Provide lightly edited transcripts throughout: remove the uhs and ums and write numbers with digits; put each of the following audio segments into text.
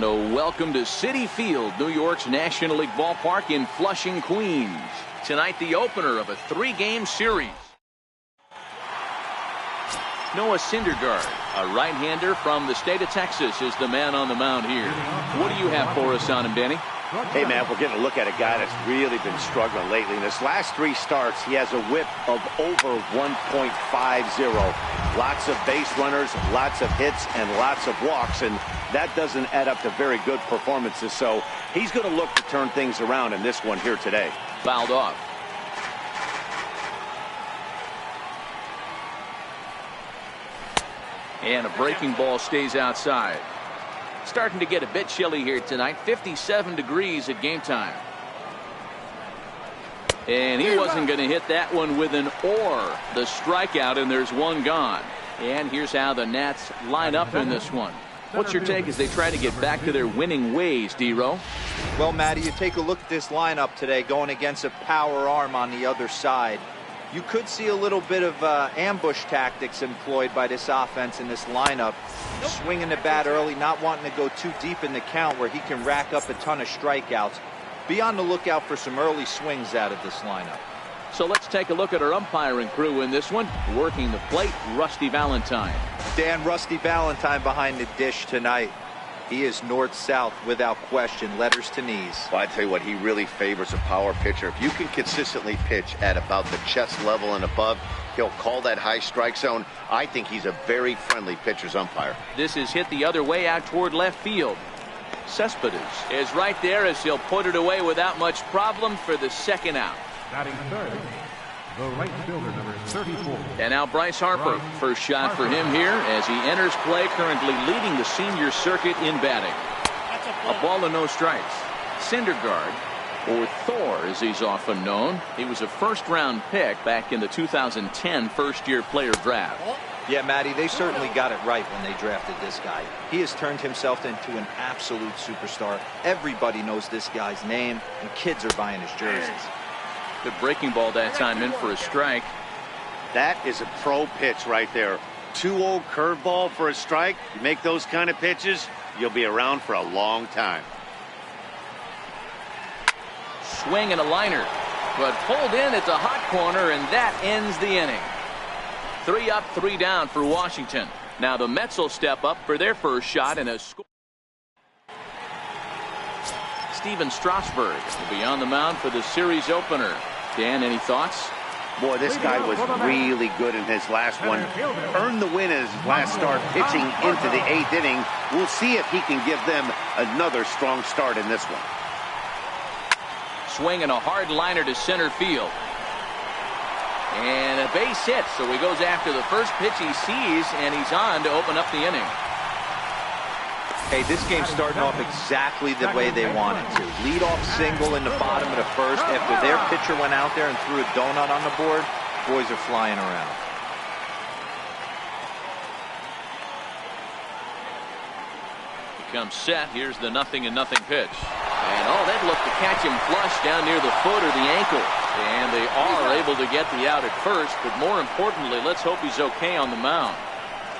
And a welcome to Citi Field, New York's National League ballpark in Flushing, Queens. Tonight, the opener of a 3-game series. Noah Syndergaard, a right-hander from the state of Texas, is the man on the mound here. What do you have for us on him, Danny? Hey, man, we're getting a look at a guy that's really been struggling lately. In his last 3 starts, he has a whip of over 1.50. Lots of base runners, lots of hits, and lots of walks, and that doesn't add up to very good performances. So he's going to look to turn things around in this one here today. Fouled off. And a breaking ball stays outside. Starting to get a bit chilly here tonight. 57 degrees at game time. And he wasn't going to hit that one with an or. The strikeout, and there's one gone. And here's how the Nats line up in this one. What's your take as they try to get back to their winning ways, D-Row? Well, Matty, you take a look at this lineup today going against a power arm on the other side. You could see a little bit of ambush tactics employed by this offense in this lineup. Swinging the bat early, not wanting to go too deep in the count where he can rack up a ton of strikeouts. Be on the lookout for some early swings out of this lineup. So let's take a look at our umpiring crew in this one. Working the plate, Rusty Valentine. Dan, Rusty Valentine behind the dish tonight. He is north-south without question, letters to knees. Well, I tell you what, he really favors a power pitcher. If you can consistently pitch at about the chest level and above, he'll call that high strike zone. I think he's a very friendly pitcher's umpire. This is hit the other way out toward left field. Cespedes is right there as he'll put it away without much problem for the second out. Batting third, the right fielder, number 34. And now Bryce Harper. First shot for him here as he enters play, currently leading the senior circuit in batting. A ball and no strikes. Syndergaard, or Thor as he's often known. He was a first-round pick back in the 2010 first-year player draft. Yeah, Matty, they certainly got it right when they drafted this guy. He has turned himself into an absolute superstar. Everybody knows this guy's name, and kids are buying his jerseys. Good breaking ball that time in for a strike. That is a pro pitch right there. 2-0 curveball for a strike. You make those kind of pitches, you'll be around for a long time. Swing and a liner, but pulled in at the hot corner, and that ends the inning. 3 up, 3 down for Washington. Now the Mets will step up for their first shot in a score. Steven Strasburg will be on the mound for the series opener. Dan, any thoughts? Boy, this guy was really good in his last one. Earned the win in his last start, pitching into the 8th inning. We'll see if he can give them another strong start in this one. Swing and a hard liner to center field. And a base hit, so he goes after the first pitch he sees, and he's on to open up the inning. Hey, this game's starting off exactly the way they wanted to. Lead-off single in the bottom of the first. After their pitcher went out there and threw a donut on the board, boys are flying around. Becomes set. Here's the 0-0 pitch. And oh, they'd look to catch him flush down near the foot or the ankle. And they are able to get the out at first, but more importantly, let's hope he's okay on the mound.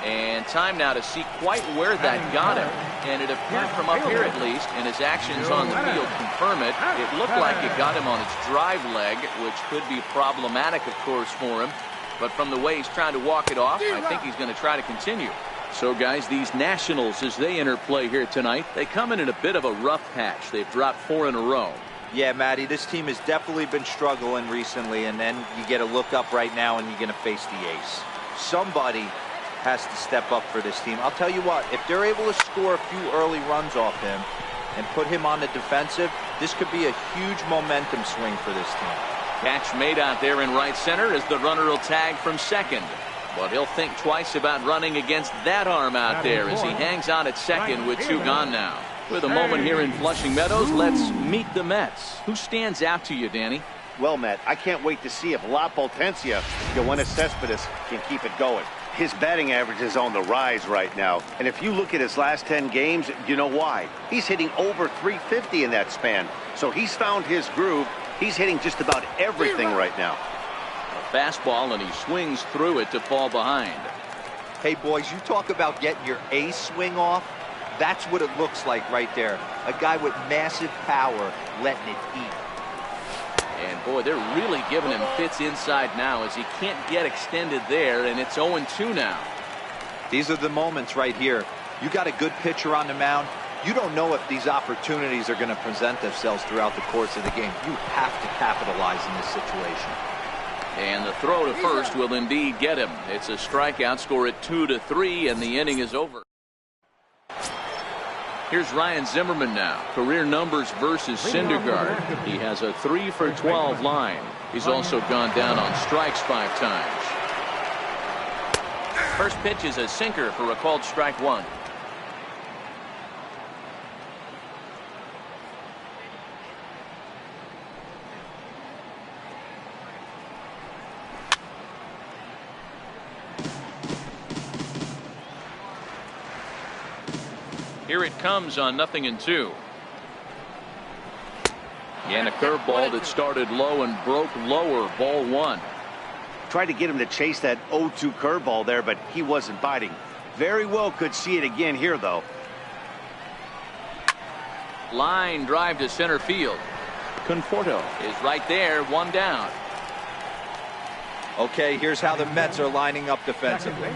And time now to see quite where that got him. And it appeared from up here at least, and his actions on the field confirm it. It looked like it got him on its drive leg, which could be problematic, of course, for him. But from the way he's trying to walk it off, I think he's going to try to continue. So, guys, these Nationals, as they enter play here tonight, they come in a bit of a rough patch. They've dropped 4 in a row. Yeah, Matty, this team has definitely been struggling recently, and then you get a look up right now, and you're going to face the ace. Somebody has to step up for this team. I'll tell you what, if they're able to score a few early runs off him and put him on the defensive, this could be a huge momentum swing for this team. Catch made out there in right center as the runner will tag from second. But he'll think twice about running against that arm out there as he hangs on at second with 2 gone now. With a moment here in Flushing Meadows, let's meet the Mets. Who stands out to you, Danny? Well, Matt, I can't wait to see if La Potencia, Yoenis Cespedes, can keep it going. His batting average is on the rise right now. And if you look at his last 10 games, you know why. He's hitting over 350 in that span. So he's found his groove. He's hitting just about everything right now. A fastball, and he swings through it to fall behind. Hey, boys, you talk about getting your ace swing off. That's what it looks like right there. A guy with massive power letting it eat. And boy, they're really giving him fits inside now as he can't get extended there, and it's 0-2 now. These are the moments right here. You got a good pitcher on the mound. You don't know if these opportunities are going to present themselves throughout the course of the game. You have to capitalize in this situation. And the throw to first will indeed get him. It's a strikeout, score at 2-3, and the inning is over. Here's Ryan Zimmerman now. Career numbers versus Syndergaard. He has a 3 for 12 line. He's also gone down on strikes 5 times. First pitch is a sinker for a called strike 1. Here it comes on 0-2. And a curveball that started low and broke lower, ball 1. Tried to get him to chase that 0-2 curveball there, but he wasn't biting. Very well could see it again here, though. Line drive to center field. Conforto is right there, 1 down. Okay, here's how the Mets are lining up defensively.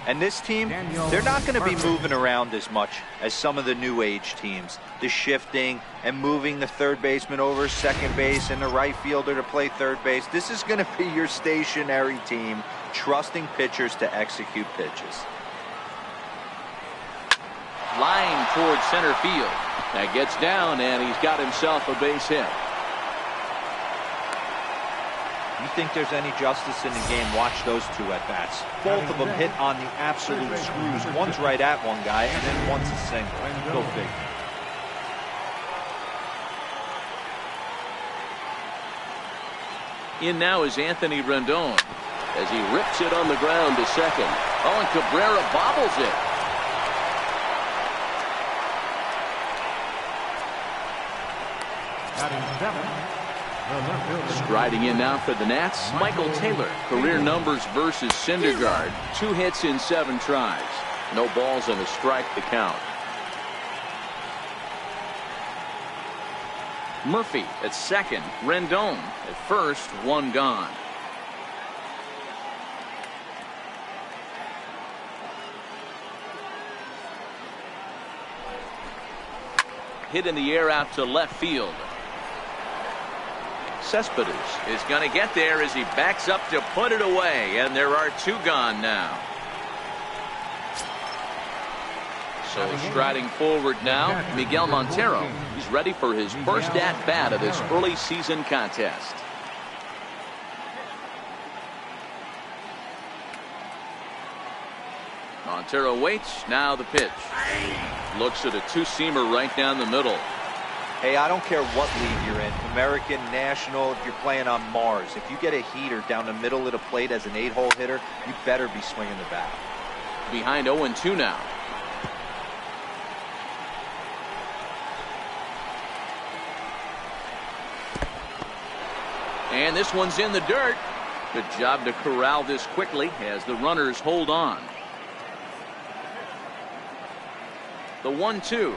And this team, they're not going to be moving around as much as some of the new age teams. The shifting and moving the third baseman over second base and the right fielder to play third base. This is going to be your stationary team, trusting pitchers to execute pitches. Line towards center field. That gets down, and he's got himself a base hit. You think there's any justice in the game, watch those 2 at-bats. Both of them hit on the absolute screws. One's right at one guy, and then one's a single. Go figure. In now is Anthony Rendon as he rips it on the ground to second. Oh, and Cabrera bobbles it. Batting 7. Striding in now for the Nats, Michael Taylor. Career numbers versus Syndergaard. 2 hits in 7 tries. No balls and a strike to count. Murphy at second. Rendon at first. 1 gone. Hit in the air out to left field. Cespedes is going to get there as he backs up to put it away, and there are 2 gone now. So striding forward now, Miguel Montero. He's ready for his first at-bat of this early season contest. Montero waits, now the pitch. Looks at a 2-seamer right down the middle. Hey, I don't care what league you're in, American, National, if you're playing on Mars. If you get a heater down the middle of the plate as an 8-hole hitter, you better be swinging the bat. Behind 0-2 now. And this one's in the dirt. Good job to corral this quickly as the runners hold on. The 1-2.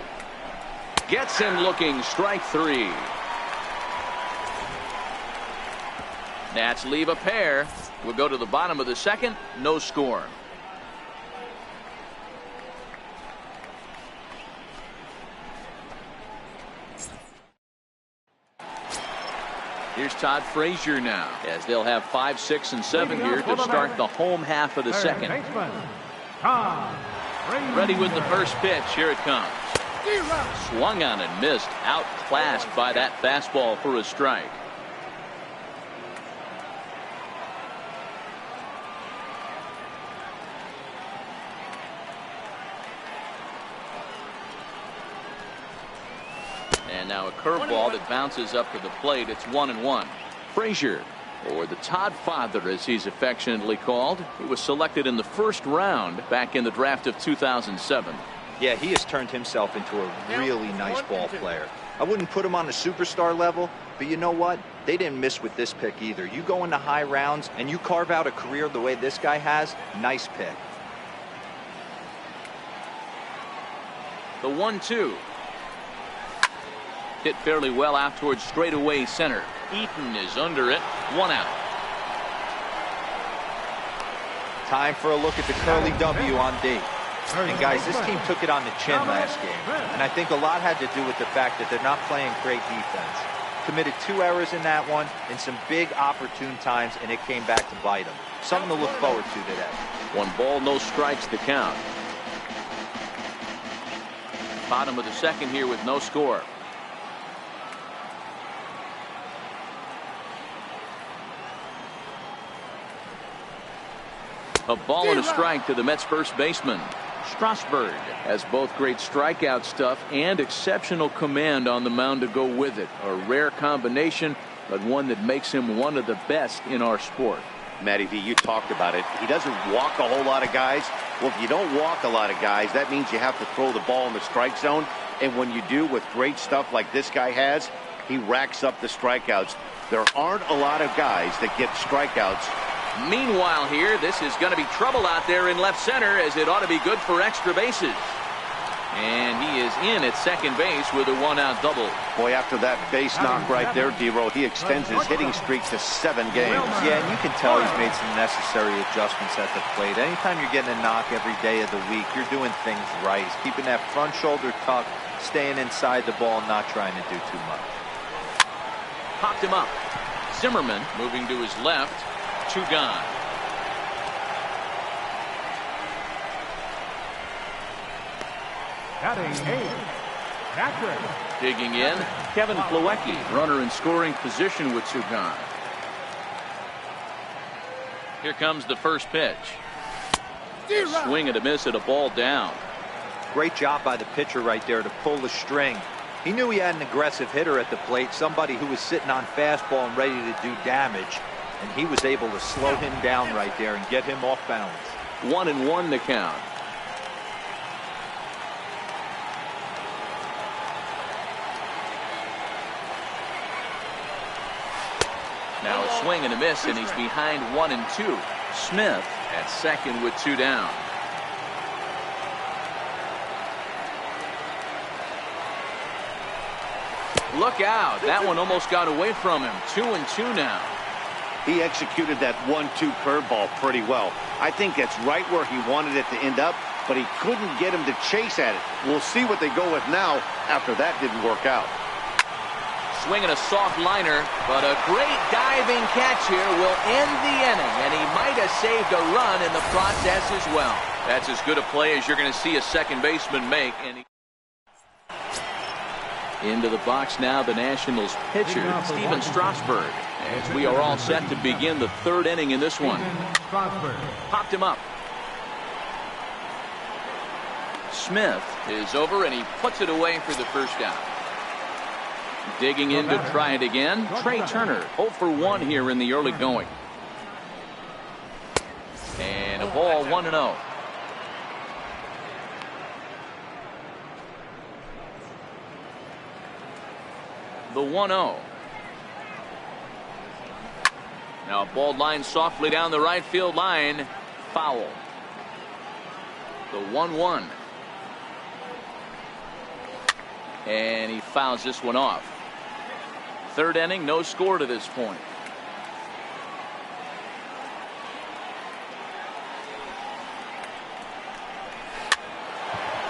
Gets him looking, strike 3. Nats leave a pair. We'll go to the bottom of the second. No score. Here's Todd Frazier now as they'll have 5, 6, and 7 here to start the home half of the second. Ready with the first pitch. Here it comes. Swung on and missed. Outclassed by that fastball for a strike. And now a curveball that bounces up to the plate. It's 1-1. Frazier, or the Todd Father as he's affectionately called, he was selected in the first round back in the draft of 2007. Yeah, he has turned himself into a really nice ball player. I wouldn't put him on the superstar level, but you know what? They didn't miss with this pick either. You go into high rounds and you carve out a career the way this guy has, nice pick. The 1-2. Hit fairly well out towards straightaway center. Eaton is under it. 1 out. Time for a look at the curly W on D. And guys, this team took it on the chin last game. And I think a lot had to do with the fact that they're not playing great defense. Committed 2 errors in that one in some big opportune times, and it came back to bite them. Something to look forward to today. 1 ball, no strikes to count. Bottom of the second here with no score. A ball and a strike to the Mets first baseman. Strasburg has both great strikeout stuff and exceptional command on the mound to go with it. A rare combination, but one that makes him one of the best in our sport. Matty V, you talked about it. He doesn't walk a whole lot of guys. Well, if you don't walk a lot of guys, that means you have to throw the ball in the strike zone. And when you do with great stuff like this guy has, he racks up the strikeouts. There aren't a lot of guys that get strikeouts. Meanwhile here, this is going to be trouble out there in left center, as it ought to be good for extra bases. And he is in at second base with a 1-out double. Boy, after that base knock right there, D-Row, he extends his hitting streak to 7 games. Yeah, and you can tell he's made some necessary adjustments at the plate. Anytime you're getting a knock every day of the week, you're doing things right. He's keeping that front shoulder tucked, staying inside the ball, not trying to do too much. Popped him up. Zimmerman moving to his left. 2 gone. Batting 8. Patrick. Digging in, Kevin Plawecki, runner in scoring position with 2 gone. Here comes the first pitch. A swing and a miss at a ball down. Great job by the pitcher right there to pull the string. He knew he had an aggressive hitter at the plate, somebody who was sitting on fastball and ready to do damage. And he was able to slow him down right there and get him off balance. 1-1 the count. Now a swing and a miss, and he's behind 1-2. Smith at second with 2 down. Look out. That one almost got away from him. 2-2 now. He executed that 1-2 curveball pretty well. I think that's right where he wanted it to end up, but he couldn't get him to chase at it. We'll see what they go with now after that didn't work out. Swinging a soft liner, but a great diving catch here will end the inning, and he might have saved a run in the process as well. That's as good a play as you're going to see a second baseman make. And into the box now, the Nationals pitcher, Steven Strasburg, as we are all set to begin the 3rd inning in this one. Popped him up. Smith is over, and he puts it away for the first out. Digging in to try it again, Trey Turner, 0 for 1 here in the early going. And a ball, 1-0. The 1-0. Now a ball line softly down the right field line. Foul. The 1-1. And he fouls this one off. 3rd inning, no score to this point.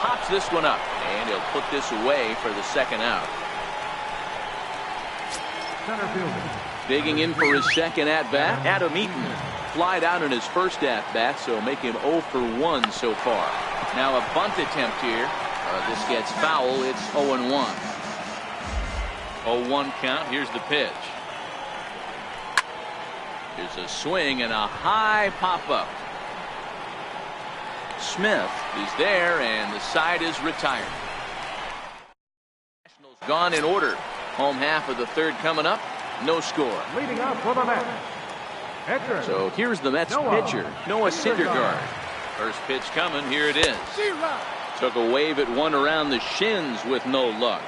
Pops this one up, and he'll put this away for the 2nd out. Center fielder. Digging in for his 2nd at-bat, Adam Eaton. Flied out in his first at-bat, so make him 0 for 1 so far. Now a bunt attempt here. This gets foul. It's 0-1. 0-1 count. Here's the pitch. Here's a swing and a high pop-up. Smith is there, and the side is retired. Nationals gone in order. Home half of the 3rd coming up. No score. Leading up for the Mets. Pitcher. So here's the Mets pitcher, Noah Syndergaard. First pitch coming. Here it is. Took a wave at one around the shins with no luck.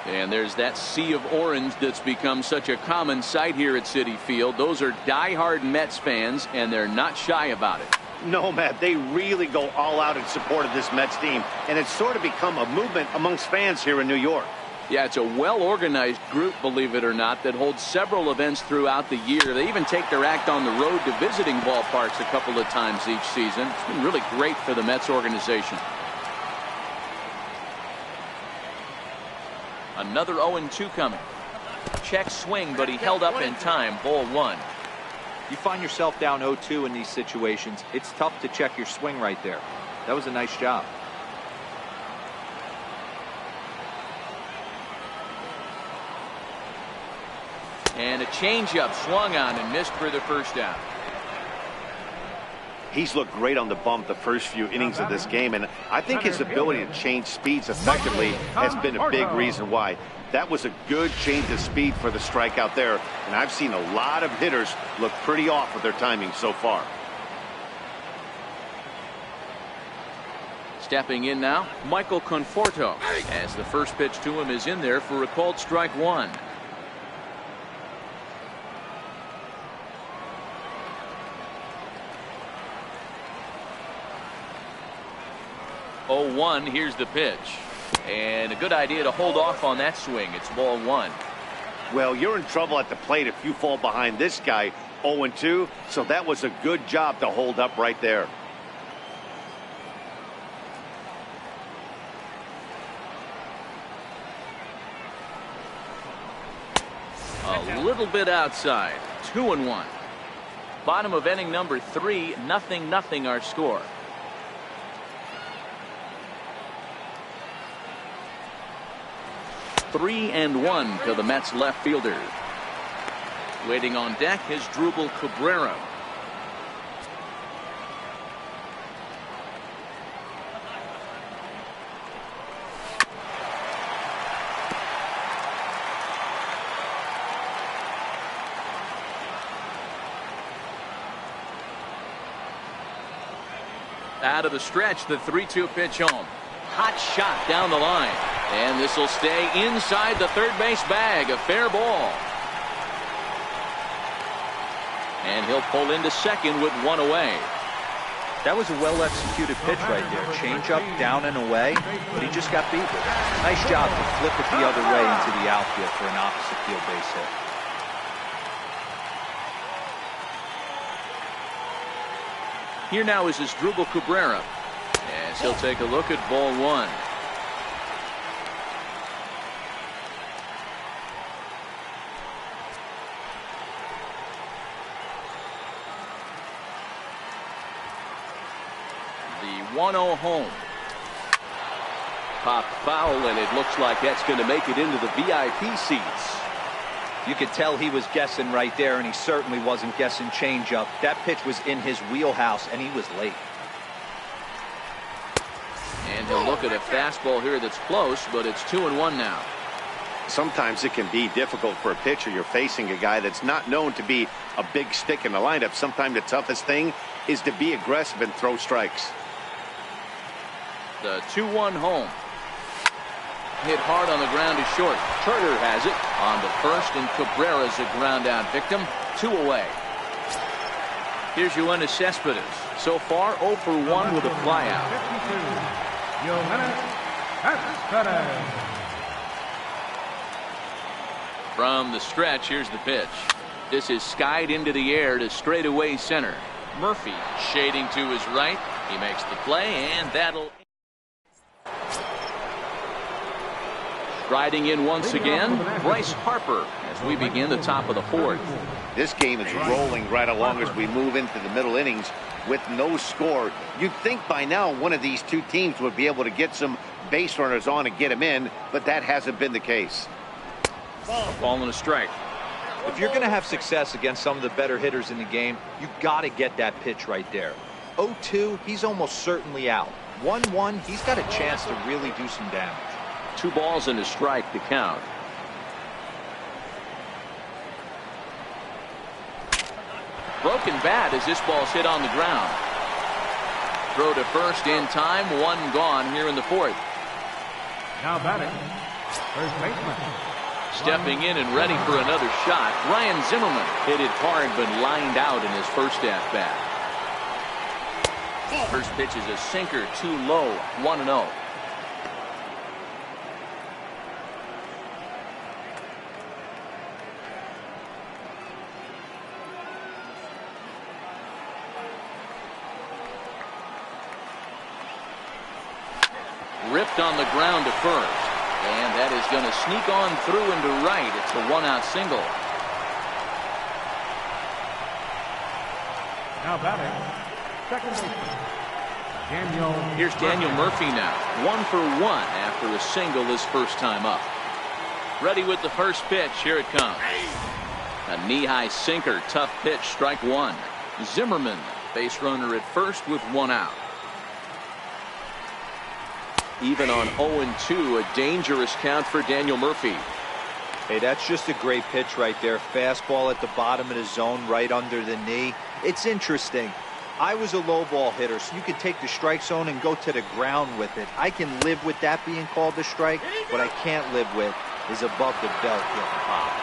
And there's that sea of orange that's become such a common sight here at Citi Field. Those are diehard Mets fans, and they're not shy about it. No, Matt, they really go all out in support of this Mets team, and it's sort of become a movement amongst fans here in New York. Yeah, it's a well-organized group, believe it or not, that holds several events throughout the year. They even take their act on the road to visiting ballparks a couple of times each season. It's been really great for the Mets organization. Another 0-2 coming. Check swing, but he held up in time. Ball 1. You find yourself down 0-2 in these situations, it's tough to check your swing right there. That was a nice job. And a changeup swung on and missed for the first down. He's looked great on the bump the first few innings of this game, and I think his ability to change speeds effectively has been a big reason why. That was a good change of speed for the strikeout there, and I've seen a lot of hitters look pretty off with their timing so far. Stepping in now, Michael Conforto, as the first pitch to him is in there for a called strike 1. 0-1. Here's the pitch. And a good idea to hold off on that swing. It's ball 1. Well, you're in trouble at the plate if you fall behind this guy 0-2. So that was a good job to hold up right there. A little bit outside. 2-1. Bottom of inning number 3. 0-0 our score. 3-1 to the Mets left fielder. Waiting on deck is Drupal Cabrera. Out of the stretch, the 3-2 pitch home. Hot shot down the line. And this will stay inside the third base bag. A fair ball. And he'll pull into second with 1 away. That was a well-executed pitch right there. Change up, down and away, but he just got beat with it. Nice job to flip it the other way into the outfield for an opposite field base hit. Here now is Drupal Cabrera. As he'll take a look at ball 1. The 1-0 home. Popped foul, and it looks like that's going to make it into the VIP seats. You could tell he was guessing right there, and he certainly wasn't guessing changeup. That pitch was in his wheelhouse, and he was late. And he'll look at a fastball here that's close, but it's 2-1 now. Sometimes it can be difficult for a pitcher. You're facing a guy that's not known to be a big stick in the lineup. Sometimes the toughest thing is to be aggressive and throw strikes. The 2-1 home. Hit hard on the ground to short. Turner has it on the first, and Cabrera's a ground out victim. 2 away. Here's Yoenis Cespedes. So far 0 for 1 with a flyout. From the stretch, here's the pitch. This is skied into the air to straightaway center. Murphy shading to his right. He makes the play, and that'll... Riding in once again, Bryce Harper, as we begin the top of the 4th. This game is rolling right along as we move into the middle innings with no score. You'd think by now one of these two teams would be able to get some base runners on and get them in, but that hasn't been the case. Ball and a strike. If you're going to have success against some of the better hitters in the game, you've got to get that pitch right there. 0-2, he's almost certainly out. 1-1, he's got a chance to really do some damage. 2 balls and a strike to count. Broken bat as this ball's hit on the ground. Throw to first in time. 1 gone here in the 4th. Now batting, first baseman. Stepping in and ready for another shot. Ryan Zimmerman hit it hard but lined out in his first at bat. First pitch is a sinker, too low, 1-0. Ripped on the ground to first, and that is going to sneak on through into right. It's a 1-out single. Now batting, second baseman, Daniel. Here's Daniel Murphy now, 1 for 1 after a single his first time up. Ready with the first pitch. Here it comes. A knee-high sinker, tough pitch, strike one. Zimmerman, base runner at first with 1 out. Even on 0-2, a dangerous count for Daniel Murphy. Hey, that's just a great pitch right there. Fastball at the bottom of the zone, right under the knee. It's interesting. I was a low ball hitter, so you could take the strike zone and go to the ground with it. I can live with that being called a strike. What I can't live with is above the belt getting popped.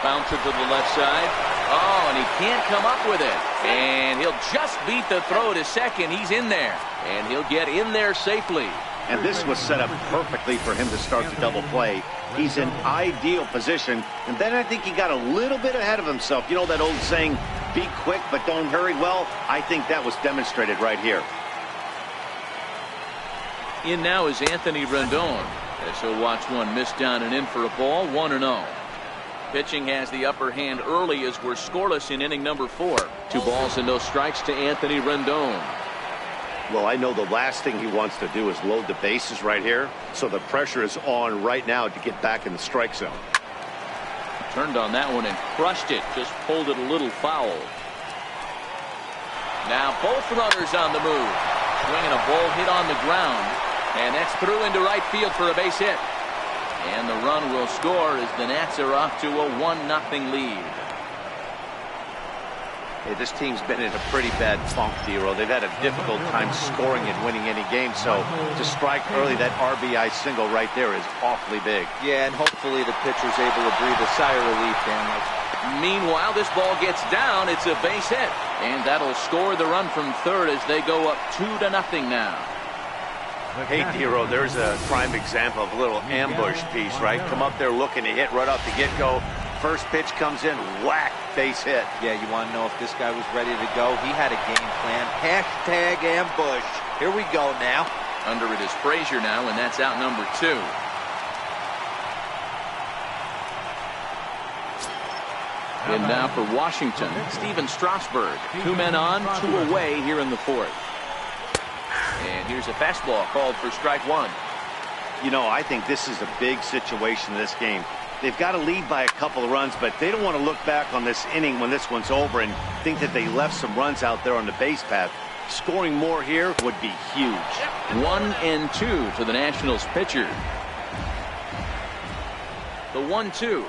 Bouncer to the left side. Oh, and he can't come up with it. And he'll just beat the throw to second. He's in there. And he'll get in there safely. And this was set up perfectly for him to start the double play. He's in ideal position. And then I think he got a little bit ahead of himself. You know that old saying, be quick but don't hurry? Well, I think that was demonstrated right here. In now is Anthony Rendon. As he'll watch one miss down and in for a ball, 1-0. Pitching has the upper hand early as we're scoreless in inning number 4. 2 balls and no strikes to Anthony Rendon. Well, I know the last thing he wants to do is load the bases right here. So the pressure is on right now to get back in the strike zone. Turned on that one and crushed it. Just pulled it a little foul. Now both runners on the move. Swinging a ball hit on the ground. And that's through into right field for a base hit. And the run will score as the Nats are off to a 1-0 lead. Hey, this team's been in a pretty bad funk, Dero. They've had a difficult time scoring and winning any game. So to strike early, that RBI single right there is awfully big. Yeah, and hopefully the pitcher's able to breathe a sigh of relief, Dan. Meanwhile, this ball gets down. It's a base hit. And that'll score the run from third as they go up 2-0 now. Hey, Dero, there's a prime example of a little ambush piece, right? Come up there looking to hit right off the get-go. First pitch comes in, whack, base hit. Yeah, you want to know if this guy was ready to go? He had a game plan. Hashtag ambush. Here we go now. Under it is Frazier now, and that's out number 2. And now for Washington, Steven Strasburg. 2 men on, 2 away here in the 4th. And here's a fastball called for strike 1. You know, I think this is a big situation in this game. They've got to lead by a couple of runs, but they don't want to look back on this inning when this one's over and think that they left some runs out there on the base path. Scoring more here would be huge. 1-2 to the Nationals pitcher. The 1-2.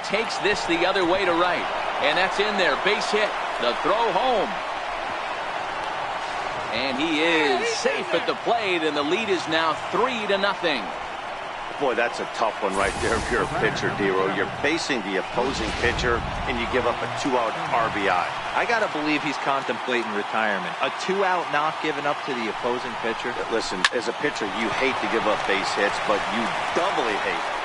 Takes this the other way to right. And that's in there. Base hit. The throw home. And he is safe at the plate, and the lead is now 3-0. Boy, that's a tough one right there if you're a pitcher, Dero. You're facing the opposing pitcher, and you give up a 2-out RBI. I got to believe he's contemplating retirement. A 2-out knock given up to the opposing pitcher. Listen, as a pitcher, you hate to give up base hits, but you doubly hate it.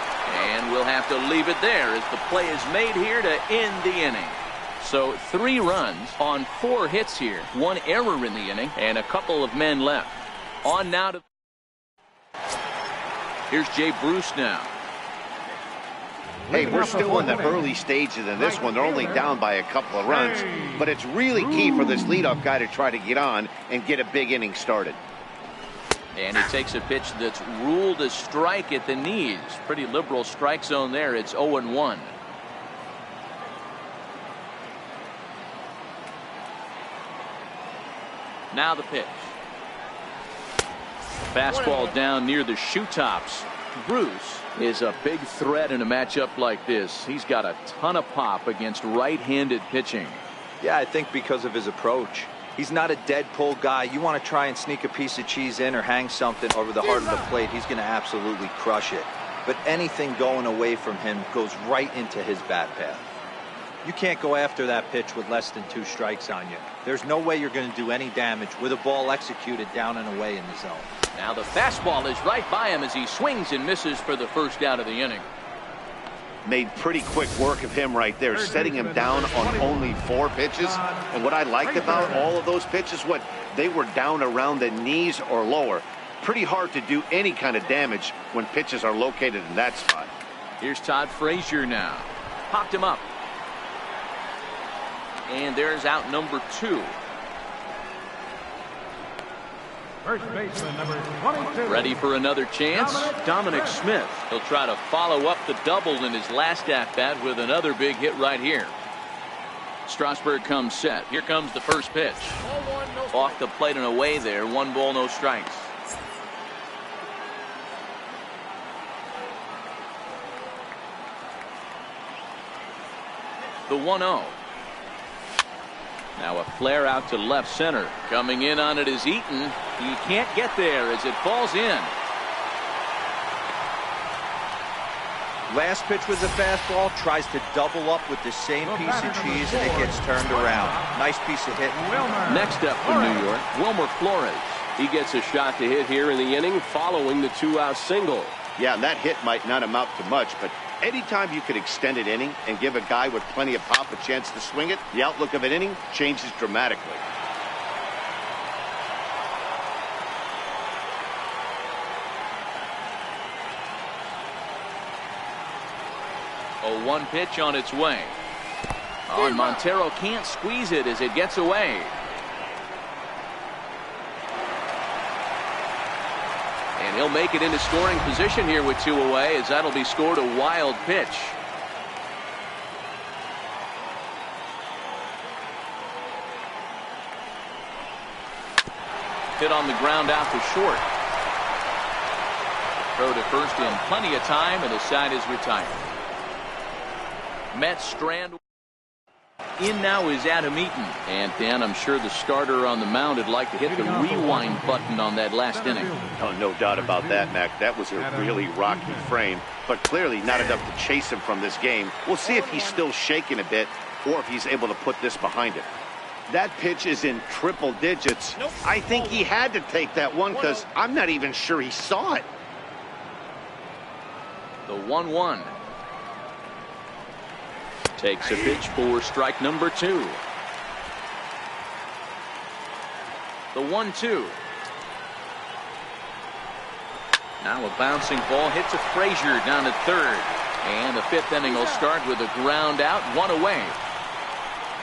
And we'll have to leave it there as the play is made here to end the inning. So 3 runs on 4 hits here. 1 error in the inning and a couple of men left. On now to... Here's Jay Bruce now. Hey, we're still in the early stages of this one. They're only down by a couple of runs. But it's really key for this leadoff guy to try to get on and get a big inning started. And he takes a pitch that's ruled a strike at the knees. Pretty liberal strike zone there. It's 0-1. Now the pitch. Fastball down near the shoe tops. Bruce is a big threat in a matchup like this. He's got a ton of pop against right-handed pitching. Yeah, I think because of his approach. He's not a dead pull guy. You want to try and sneak a piece of cheese in or hang something over the heart of the plate, he's going to absolutely crush it. but anything going away from him goes right into his bat path. You can't go after that pitch with less than 2 strikes on you. There's no way you're going to do any damage with a ball executed down and away in the zone. Now the fastball is right by him as he swings and misses for the first out of the inning. Made pretty quick work of him right there, setting him down on only 4 pitches. And what I liked about all of those pitches, they were down around the knees or lower. Pretty hard to do any kind of damage when pitches are located in that spot. Here's Todd Frazier now. Popped him up. And there's out number 2. First baseman, number 22. Ready for another chance? Dominic Smith. He'll try to follow up the double in his last at-bat with another big hit right here. Strasburg comes set. Here comes the first pitch. Off the plate and away there. 1 ball, no strikes. The 1-0. Now a flare out to left center. Coming in on it is Eaton. He can't get there as it falls in. Last pitch was a fastball. Tries to double up with the same piece of cheese, and it gets turned around. Nice piece of hitting. Next up for New York, Wilmer Flores. He gets a shot to hit here in the inning following the 2-out single. Yeah, and that hit might not amount to much, but anytime you could extend an inning and give a guy with plenty of pop a chance to swing it, the outlook of an inning changes dramatically. A 1 pitch on its way. Oh, and Montero can't squeeze it as it gets away. And he'll make it into scoring position here with 2 away, as that'll be scored a wild pitch. Hit on the ground out to short. Throw to first in plenty of time, and the side is retired. Mets strand. In now is Adam Eaton. And Dan, I'm sure the starter on the mound would like to hit the rewind button on that last inning. Oh, no doubt about that, Mac. That was a really rocky frame, but clearly not enough to chase him from this game. We'll see if he's still shaking a bit or if he's able to put this behind him. That pitch is in triple digits. I think he had to take that one because I'm not even sure he saw it. The 1-1. Takes a pitch for strike number 2. The 1-2. Now a bouncing ball hits a Frazier down at third. And the 5th inning will start with a ground out, 1 away.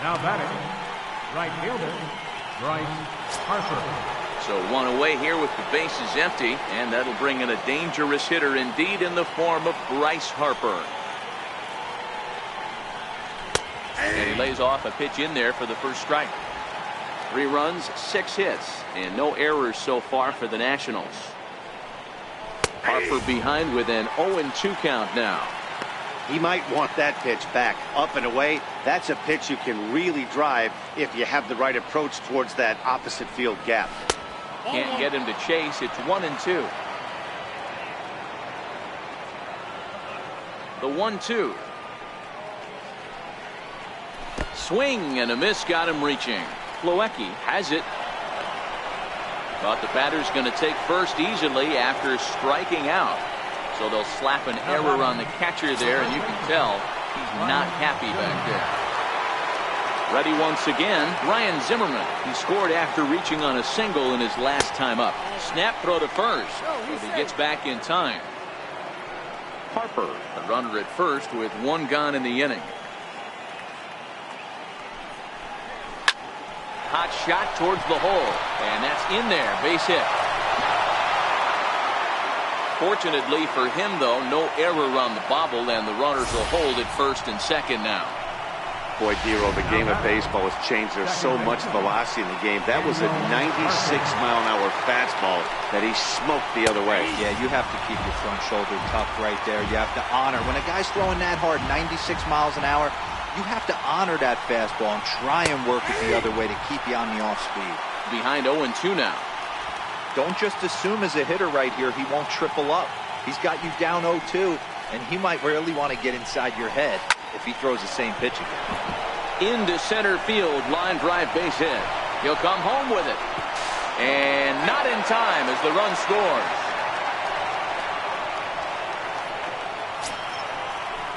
Now batting, right fielder, Bryce Harper. So 1 away here with the bases empty. And that'll bring in a dangerous hitter indeed in the form of Bryce Harper. And he lays off a pitch in there for the first strike. 3 runs, 6 hits, and no errors so far for the Nationals. Harper behind with an 0-2 count now. He might want that pitch back. Up and away, that's a pitch you can really drive if you have the right approach towards that opposite field gap. Can't get him to chase. It's 1-2. The 1-2. Swing and a miss got him reaching. Plawecki has it. Thought the batter's going to take first easily after striking out. So they'll slap an error on the catcher there, and you can tell he's not happy back there. Ready once again, Ryan Zimmerman. He scored after reaching on a single in his last time up. Snap throw to first, but he gets back in time. Harper, the runner at first with 1 gone in the inning. Hot shot towards the hole, and that's in there. Base hit. Fortunately for him, though, no error on the bobble, and the runners will hold at first and second now. Boy, Dero, the game of baseball has changed. There's so much velocity in the game. That was a 96-mile-an-hour fastball that he smoked the other way. Yeah, you have to keep your front shoulder tucked right there. You have to honor. When a guy's throwing that hard, 96 miles an hour, you have to honor that fastball and try and work it the other way to keep you on the off speed. Behind 0-2 now. Don't just assume as a hitter right here he won't triple up. He's got you down 0-2, and he might really want to get inside your head if he throws the same pitch again. Into center field, line drive base hit. He'll come home with it. And not in time as the run scores.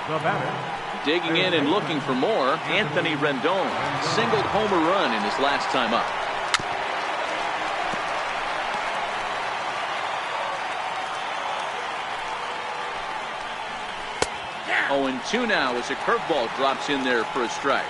The batter. Digging in and looking for more, Anthony Rendon singled homer run in his last time up. Oh, and 2 now as a curveball drops in there for a strike.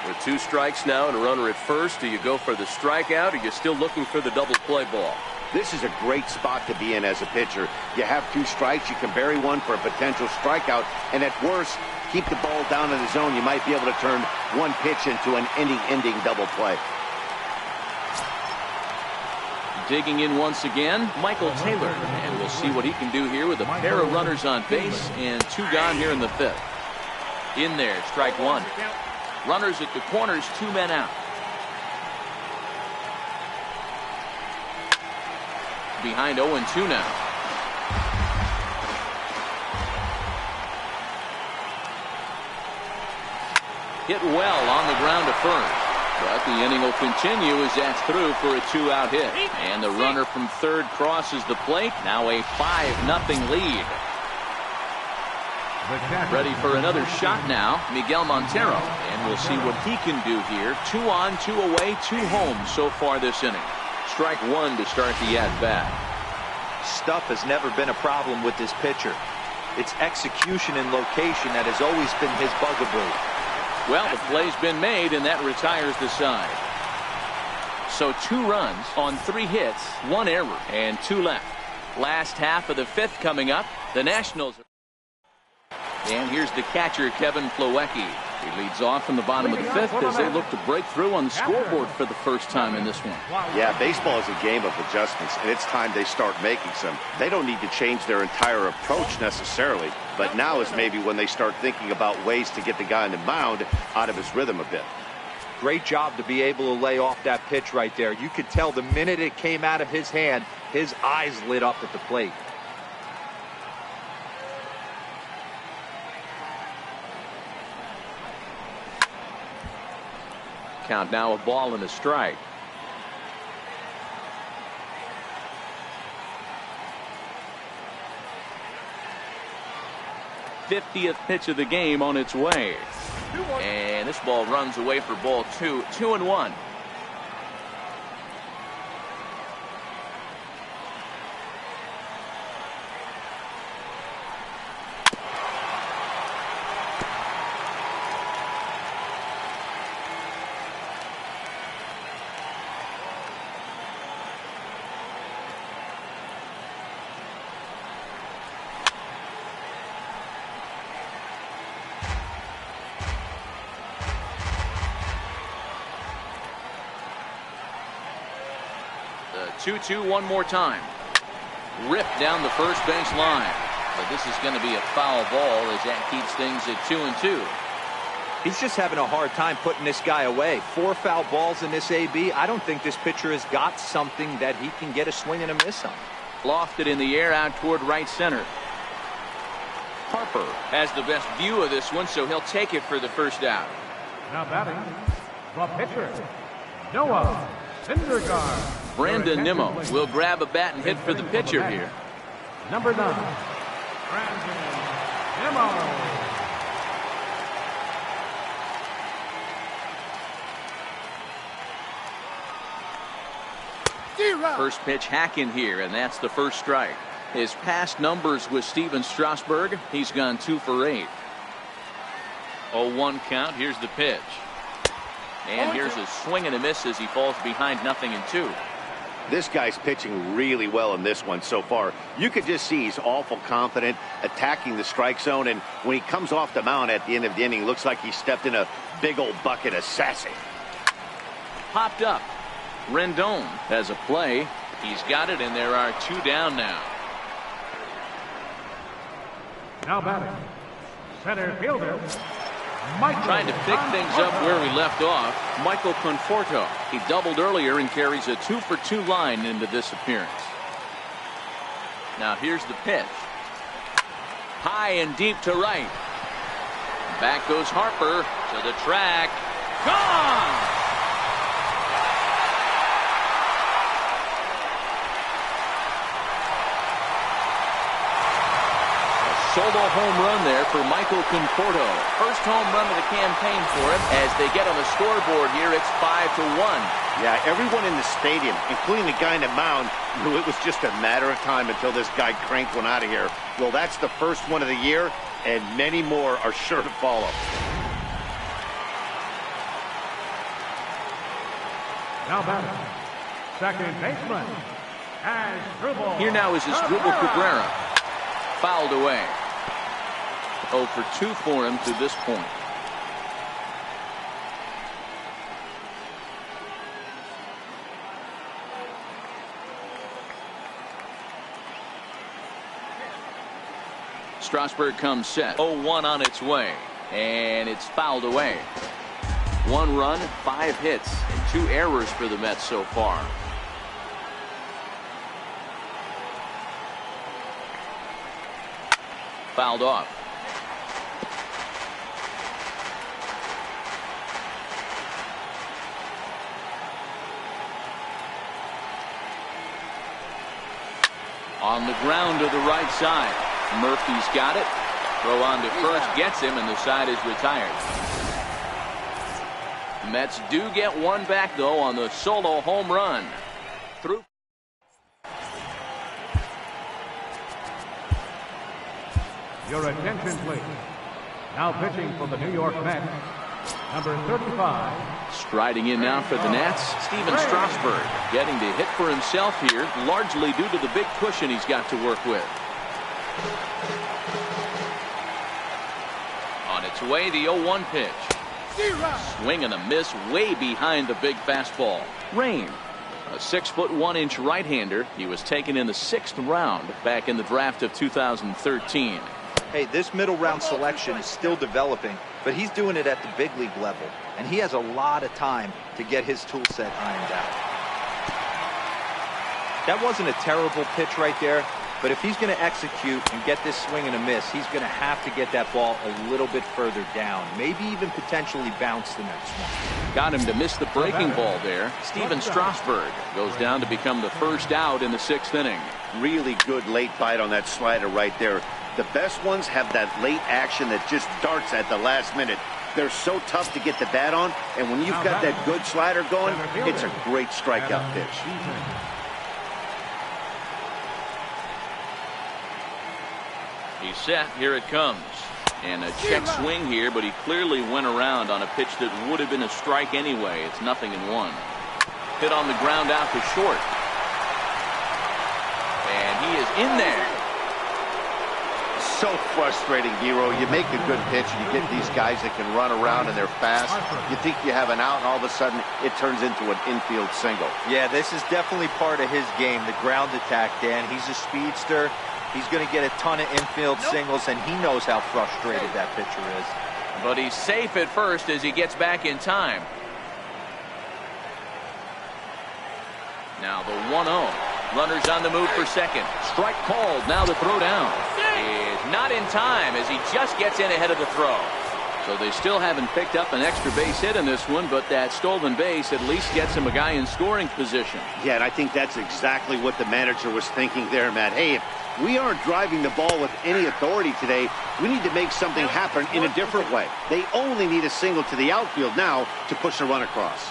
With 2 strikes now and a runner at first, do you go for the strikeout or are you still looking for the double play ball? This is a great spot to be in as a pitcher. You have 2 strikes, you can bury one for a potential strikeout, and at worst, keep the ball down in the zone. You might be able to turn one pitch into an ending double play. Digging in once again, Michael Taylor, and we'll see what he can do here with a pair of runners on base and 2 gone here in the 5th. In there, strike 1. Runners at the corners, 2 men out. Behind 0-2 now. Hit well on the ground to first. But the inning will continue as that's through for a 2-out hit. And the runner from third crosses the plate. Now a 5-0 lead. Ready for another shot now, Miguel Montero. And we'll see what he can do here. 2 on, 2 away, 2 home so far this inning. Strike 1 to start the at-bat. Stuff has never been a problem with this pitcher. It's execution and location that has always been his bugaboo. Well, the play's been made, and that retires the side. So 2 runs on 3 hits, 1 error, and 2 left. Last half of the 5th coming up. The Nationals. And here's the catcher, Kevin Plawecki. He leads off in the bottom of the 5th as they look to break through on the scoreboard for the first time in this one. Yeah, baseball is a game of adjustments, and it's time they start making some. They don't need to change their entire approach necessarily, but now is maybe when they start thinking about ways to get the guy on the mound out of his rhythm a bit. Great job to be able to lay off that pitch right there. You could tell the minute it came out of his hand, his eyes lit up at the plate. Count now, a ball and a strike. '50th pitch of the game on its way. And this ball runs away for ball 2. 2-1. The 2-2 one more time. Ripped down the first base line. But this is going to be a foul ball as that keeps things at 2-2. He's just having a hard time putting this guy away. 4 foul balls in this AB. I don't think this pitcher has got something that he can get a swing and a miss on. Lofted in the air out toward right center. Harper has the best view of this one, so he'll take it for the first out. Now batting, the pitcher, Noah Syndergaard. Brandon Nimmo will grab a bat and hit for the pitcher here. Number 9, Brandon Nimmo. First pitch hack in here, and that's the first strike. His past numbers with Steven Strasburg, he's gone 2 for 8. 0-1 count. Here's the pitch. And here's a swing and a miss as he falls behind 0-2. This guy's pitching really well in this one so far. You could just see he's awful confident attacking the strike zone, and when he comes off the mound at the end of the inning, looks like he stepped in a big old bucket of sassy. Popped up. Rendon has a play. He's got it, and there are 2 down now. Now batting, center fielder, Michael. Trying to pick things up where we left off, Michael Conforto. He doubled earlier and carries a 2-for-2 line into this appearance. Now here's the pitch. High and deep to right. Back goes Harper to the track. Gone! Solo home run there for Michael Conforto. First home run of the campaign for him. As they get on the scoreboard here, it's 5-1. Yeah, everyone in the stadium, including the guy in the mound, knew it was just a matter of time until this guy cranked one out of here. Well, that's the first one of the year, and many more are sure to follow. Now batting, second baseman, Asdrubal. Here now is Asdrubal Cabrera. Fouled away. 0 for 2 for him to this point. Strasburg comes set. 0-1 on its way. And it's fouled away. 1 run, 5 hits, and 2 errors for the Mets so far. Fouled off. On the ground to the right side. Murphy's got it. Throw on to first gets him, and the side is retired. Mets do get one back, though, on the solo home run. Through. Your attention, please. Now pitching for the New York Mets, number 35. Striding in now for the Nats, Steven Strasburg, getting to hit for himself here, largely due to the big cushion he's got to work with. On its way, the 0-1 pitch. Swing and a miss way behind the big fastball. Rain, a 6'1" right-hander. He was taken in the 6th round back in the draft of 2013. Hey, this middle round selection is still developing, but he's doing it at the big league level, and he has a lot of time to get his tool set ironed out. That wasn't a terrible pitch right there, but if he's going to execute and get this swing and a miss, he's going to have to get that ball a little bit further down, maybe even potentially bounce the next one. Got him to miss the breaking ball there. Steven Strasburg goes down to become the first out in the 6th inning. Really good late bite on that slider right there. The best ones have that late action that just darts at the last minute. They're so tough to get the bat on, and when you've got that good slider going, it's a great strikeout pitch. He's set. Here it comes. And a check swing here, but he clearly went around on a pitch that would have been a strike anyway. It's 0-1. Hit on the ground out to short. And he is in there. So frustrating, Hero. You make a good pitch and you get these guys that can run around and they're fast. You think you have an out, and all of a sudden it turns into an infield single. Yeah, this is definitely part of his game, the ground attack, Dan. He's a speedster. He's going to get a ton of infield singles, and he knows how frustrated that pitcher is. But he's safe at first as he gets back in time. Now the 1-0. Runners on the move for second. Strike called. Now the throw down is not in time as he just gets in ahead of the throw. So they still haven't picked up an extra base hit in this one, but that stolen base at least gets him a guy in scoring position. Yeah, and I think that's exactly what the manager was thinking there, Matt. Hey, if we aren't driving the ball with any authority today, we need to make something happen in a different way. They only need a single to the outfield now to push a run across.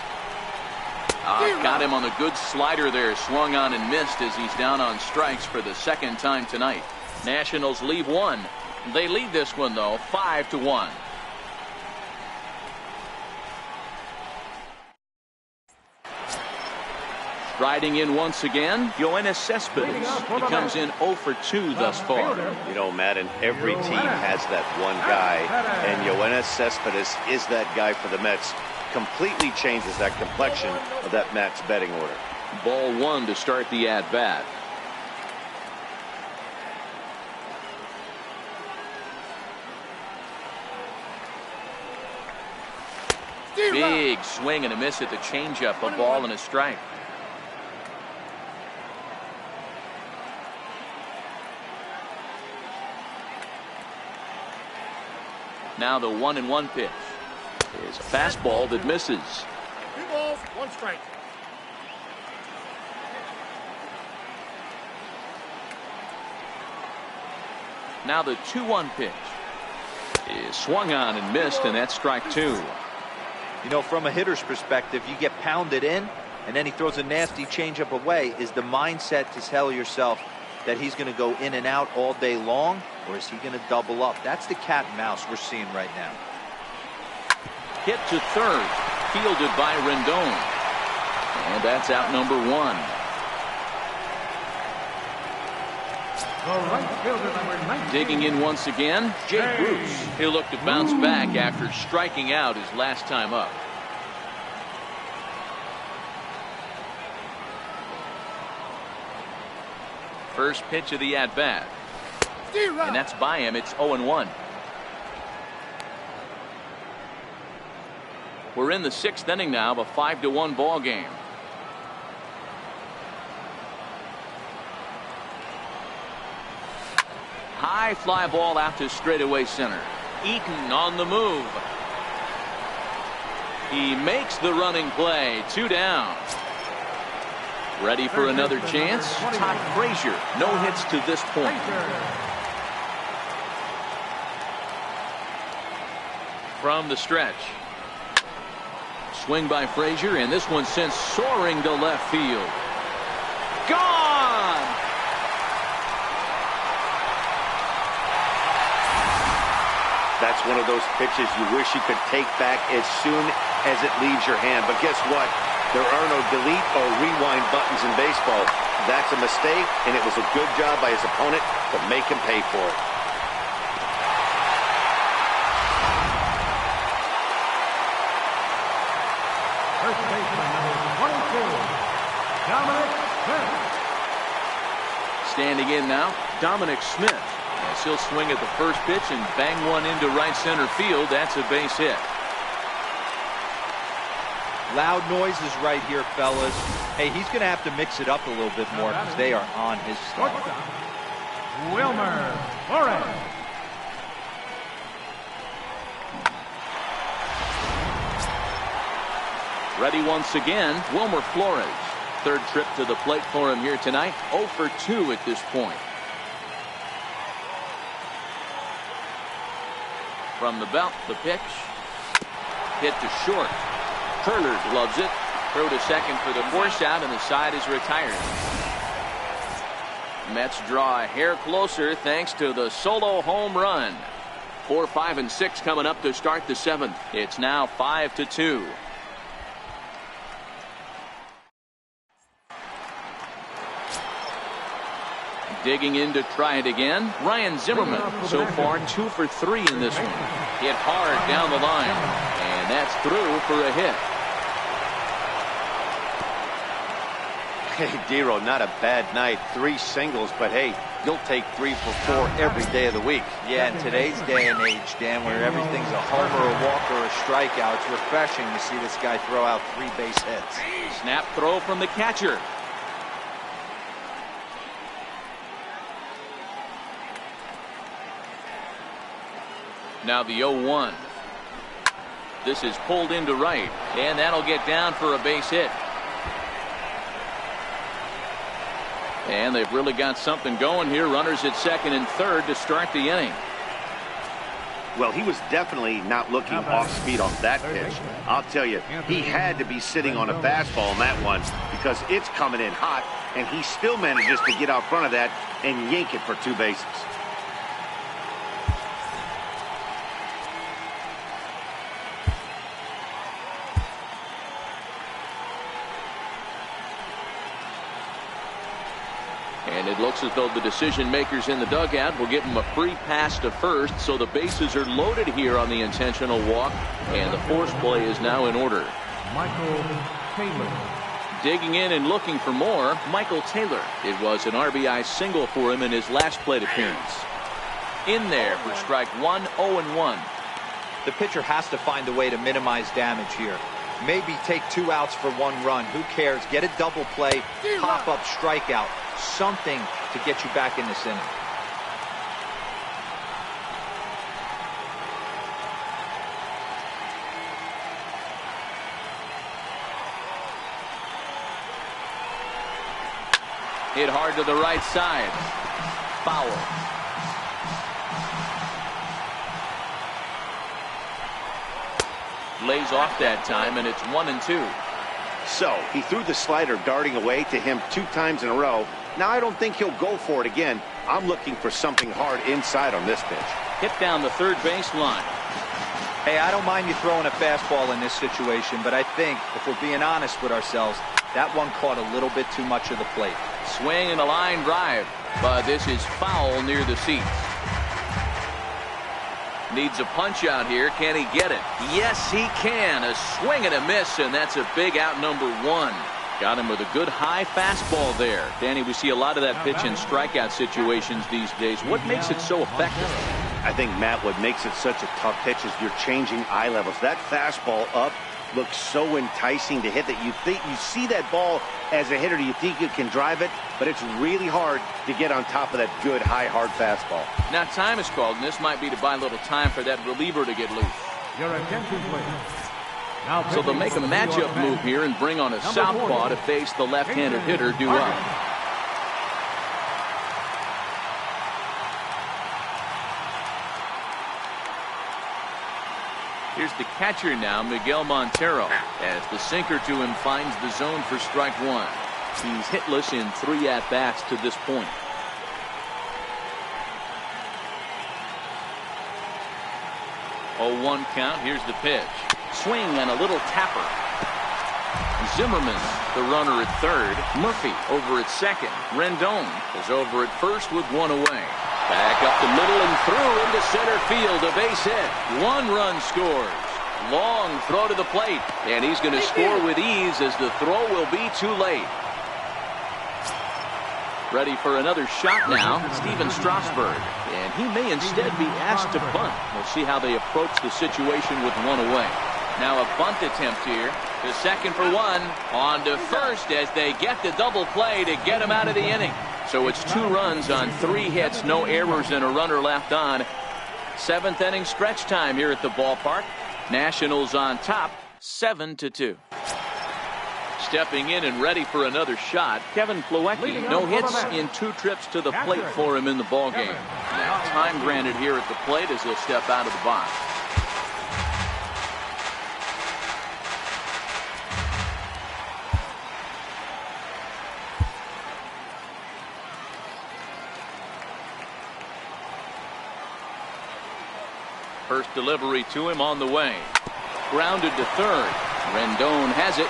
Got him on the good slider there, swung on and missed as he's down on strikes for the 2nd time tonight. Nationals leave one. They lead this one, though, 5-1. Striding in once again, Yoenis Cespedes. He comes in 0 for 2 thus far. You know, Matt, and every team has that one guy, and Yoenis Cespedes is that guy for the Mets. Completely changes that complexion of that Mets betting order. Ball 1 to start the at-bat. Big swing and a miss at the changeup, a ball and a strike. Now the 1-1 pitch is a fastball that misses. 2 balls, 1 strike. Now the 2-1 pitch is swung on and missed, and that's strike 2. You know, from a hitter's perspective, you get pounded in, and then he throws a nasty changeup away. Is the mindset to tell yourself that he's going to go in and out all day long, or is he going to double up? That's the cat and mouse we're seeing right now. Hit to third, fielded by Rendon, and that's out number 1. The right fielder, number 19. Digging in once again, Jay Bruce. He'll look to bounce back after striking out his last time up. First pitch of the at-bat. And that's by him. It's 0-1. We're in the 6th inning now of a 5-1 ball game. High fly ball out to straightaway center. Eaton on the move. He makes the running play. 2 down. Ready for another chance? Todd Frazier. No hits to this point. From the stretch. Swing by Frazier, and this one sent soaring to left field. Gone! That's one of those pitches you wish you could take back as soon as it leaves your hand. But guess what? There are no delete or rewind buttons in baseball. That's a mistake, and it was a good job by his opponent to make him pay for it. First baseman, number 22, Dominic Smith. Standing in now, Dominic Smith. As he'll swing at the first pitch and bang one into right center field. That's a base hit. Loud noises right here, fellas. Hey, he's going to have to mix it up a little bit more because they are on his style. Wilmer Flores. Ready once again, Wilmer Flores. Third trip to the plate for him here tonight. 0 for 2 at this point. From the belt, the pitch. Hit to short. Turner gloves it. Throw to second for the force out, and the side is retired. Mets draw a hair closer thanks to the solo home run. 4, 5, and 6 coming up to start the 7th. It's now 5-2. Digging in to try it again, Ryan Zimmerman. So far 2 for 3 in this one. Hit hard down the line, and that's through for a hit. Hey, Dero, not a bad night. 3 singles, but hey, you'll take 3 for 4 every day of the week. Yeah, in today's day and age, Dan, where everything's a homer, a walk, or a strikeout, it's refreshing to see this guy throw out 3 base hits. Snap throw from the catcher. Now the 0-1. This is pulled into right, and that'll get down for a base hit. And they've really got something going here. Runners at second and third to start the inning. Well, he was definitely not looking off speed on that pitch. I'll tell you, he had to be sitting on a fastball on that one because it's coming in hot, and he still manages to get out front of that and yank it for 2 bases. And it looks as though the decision makers in the dugout will give him a free pass to first, so the bases are loaded here on the intentional walk, and the force play is now in order. Michael Taylor. Digging in and looking for more, Michael Taylor. It was an RBI single for him in his last plate appearance. In there for strike 1, 0-1. The pitcher has to find a way to minimize damage here. Maybe take 2 outs for 1 run. Who cares? Get a double play, pop-up strikeout. Something to get you back in this inning. Hit hard to the right side. Foul. Lays off that time, and it's 1-2. So he threw the slider darting away to him 2 times in a row. Now I don't think he'll go for it again. I'm looking for something hard inside on this pitch. Hit down the third baseline. Hey, I don't mind you throwing a fastball in this situation, but I think, if we're being honest with ourselves, that one caught a little bit too much of the plate. Swing and a line drive, but this is foul near the seats. Needs a punch out here. Can he get it? Yes, he can. A swing and a miss, and that's a big out, number 1. Got him with a good high fastball there. Danny, we see a lot of that pitch in strikeout situations these days. What makes it so effective? I think, Matt, what makes it such a tough pitch is you're changing eye levels. That fastball up looks so enticing to hit that you think you see that ball as a hitter. You think you can drive it, but it's really hard to get on top of that good high hard fastball. Now time is called, and this might be to buy a little time for that reliever to get loose. Your attention, please. Now So they'll make a matchup move here and bring on a southpaw to face the left-handed hitter due up. Here's the catcher now, Miguel Montero, as the sinker to him finds the zone for strike 1. He's hitless in 3 at-bats to this point. 0-1 count. Here's the pitch. Swing and a little tapper. Zimmerman, the runner at third. Murphy over at second. Rendon is over at first with 1 away. Back up the middle and through into center field. A base hit. 1 run scores. Long throw to the plate. And he's going to score with ease as the throw will be too late. Ready for another shot now, Steven Strasburg. And he may instead be asked to bunt. We'll see how they approach the situation with 1 away. Now a bunt attempt here. To second for 1. On to first as they get the double play to get him out of the inning. So it's 2 runs on 3 hits, no errors, and a runner left on. 7th inning stretch time here at the ballpark. Nationals on top, 7-2. Stepping in and ready for another shot, Kevin Plawecki. No hits in 2 trips to the plate for him in the ballgame. Now time granted here at the plate as he'll step out of the box. First delivery to him on the way. Grounded to third. Rendon has it.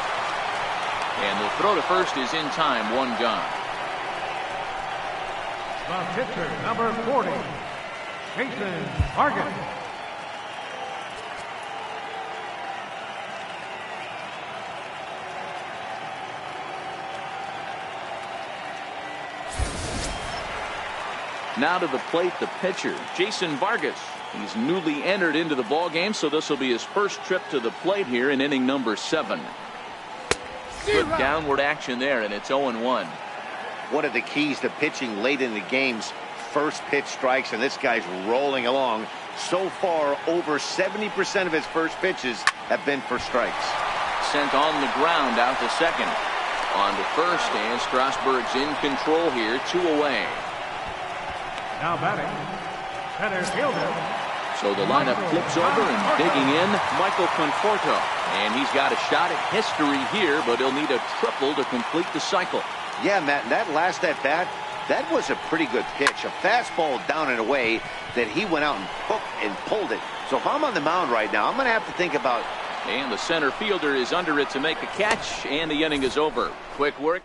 And the throw to first is in time. 1 gone. The pitcher, number 40, Jason Vargas. Now to the plate, the pitcher, Jason Vargas. He's newly entered into the ballgame, so this will be his first trip to the plate here in inning number 7. Good downward action there, and it's 0-1. One of the keys to pitching late in the game's first pitch strikes, and this guy's rolling along. So far, over 70% of his first pitches have been for strikes. Sent on the ground out to second. On to first, and Strasburg's in control here, 2 away. Now batting, center fielder. So the lineup flips over and digging in, Michael Conforto. And he's got a shot at history here, but he'll need a triple to complete the cycle. Yeah, Matt, that last at-bat, that was a pretty good pitch. A fastball down and away that he went out and hooked and pulled it. So if I'm on the mound right now, I'm going to have to think about... And the center fielder is under it to make a catch, and the inning is over. Quick work.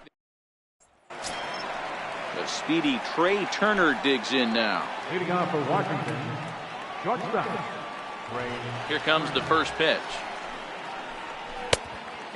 The speedy Trey Turner digs in now. Leading off for Washington, shortstop. Here comes the first pitch.